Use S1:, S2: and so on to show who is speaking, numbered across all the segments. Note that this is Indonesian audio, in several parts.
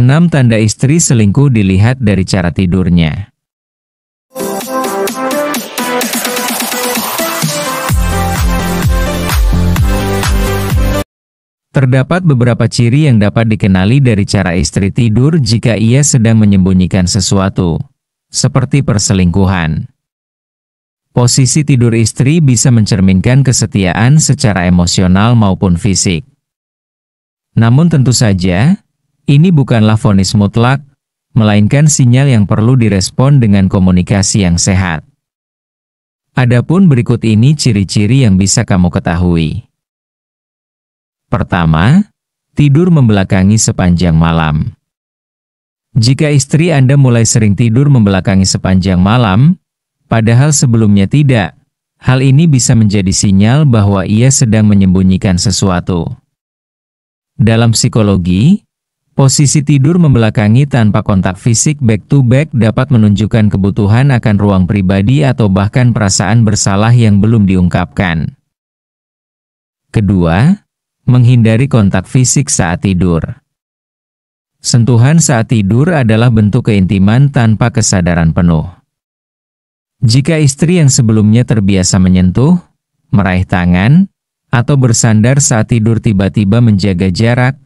S1: 6 tanda istri selingkuh dilihat dari cara tidurnya. Terdapat beberapa ciri yang dapat dikenali dari cara istri tidur jika ia sedang menyembunyikan sesuatu, seperti perselingkuhan. Posisi tidur istri bisa mencerminkan kesetiaan secara emosional maupun fisik. Namun tentu saja, ini bukanlah vonis mutlak, melainkan sinyal yang perlu direspon dengan komunikasi yang sehat. Adapun berikut ini ciri-ciri yang bisa kamu ketahui. Pertama, tidur membelakangi sepanjang malam. Jika istri Anda mulai sering tidur membelakangi sepanjang malam, padahal sebelumnya tidak, hal ini bisa menjadi sinyal bahwa ia sedang menyembunyikan sesuatu. Dalam psikologi, posisi tidur membelakangi tanpa kontak fisik back-to-back dapat menunjukkan kebutuhan akan ruang pribadi atau bahkan perasaan bersalah yang belum diungkapkan. Kedua, menghindari kontak fisik saat tidur. Sentuhan saat tidur adalah bentuk keintiman tanpa kesadaran penuh. Jika istri yang sebelumnya terbiasa menyentuh, meraih tangan, atau bersandar saat tidur tiba-tiba menjaga jarak,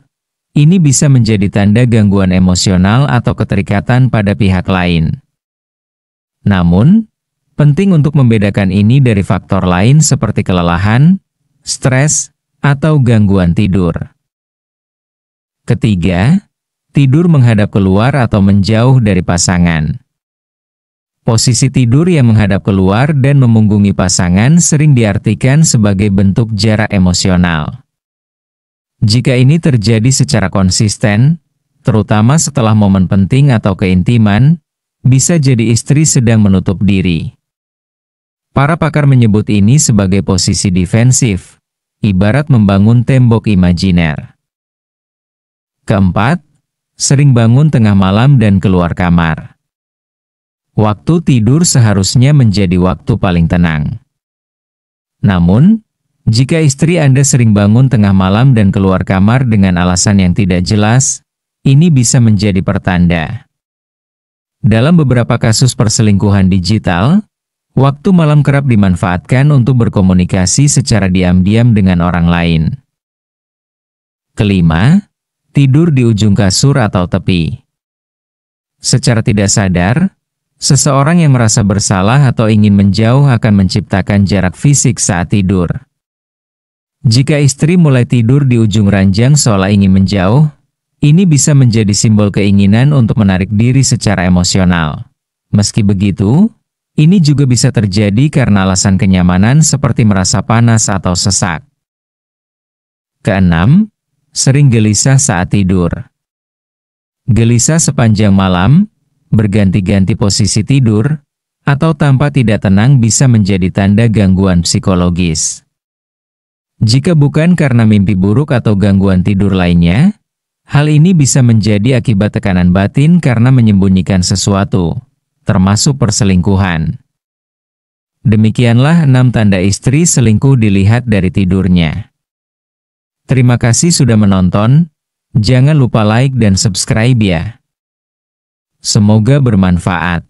S1: ini bisa menjadi tanda gangguan emosional atau keterikatan pada pihak lain. Namun, penting untuk membedakan ini dari faktor lain seperti kelelahan, stres, atau gangguan tidur. Ketiga, tidur menghadap keluar atau menjauh dari pasangan. Posisi tidur yang menghadap keluar dan memunggungi pasangan sering diartikan sebagai bentuk jarak emosional. Jika ini terjadi secara konsisten, terutama setelah momen penting atau keintiman, bisa jadi istri sedang menutup diri. Para pakar menyebut ini sebagai posisi defensif, ibarat membangun tembok imajiner. Keempat, sering bangun tengah malam dan keluar kamar. Waktu tidur seharusnya menjadi waktu paling tenang. Namun, jika istri Anda sering bangun tengah malam dan keluar kamar dengan alasan yang tidak jelas, ini bisa menjadi pertanda. Dalam beberapa kasus perselingkuhan digital, waktu malam kerap dimanfaatkan untuk berkomunikasi secara diam-diam dengan orang lain. Kelima, tidur di ujung kasur atau tepi. Secara tidak sadar, seseorang yang merasa bersalah atau ingin menjauh akan menciptakan jarak fisik saat tidur. Jika istri mulai tidur di ujung ranjang seolah ingin menjauh, ini bisa menjadi simbol keinginan untuk menarik diri secara emosional. Meski begitu, ini juga bisa terjadi karena alasan kenyamanan seperti merasa panas atau sesak. Keenam, sering gelisah saat tidur. Gelisah sepanjang malam, berganti-ganti posisi tidur, atau tampak tidak tenang bisa menjadi tanda gangguan psikologis. Jika bukan karena mimpi buruk atau gangguan tidur lainnya, hal ini bisa menjadi akibat tekanan batin karena menyembunyikan sesuatu, termasuk perselingkuhan. Demikianlah 6 tanda istri selingkuh dilihat dari tidurnya. Terima kasih sudah menonton, jangan lupa like dan subscribe ya. Semoga bermanfaat.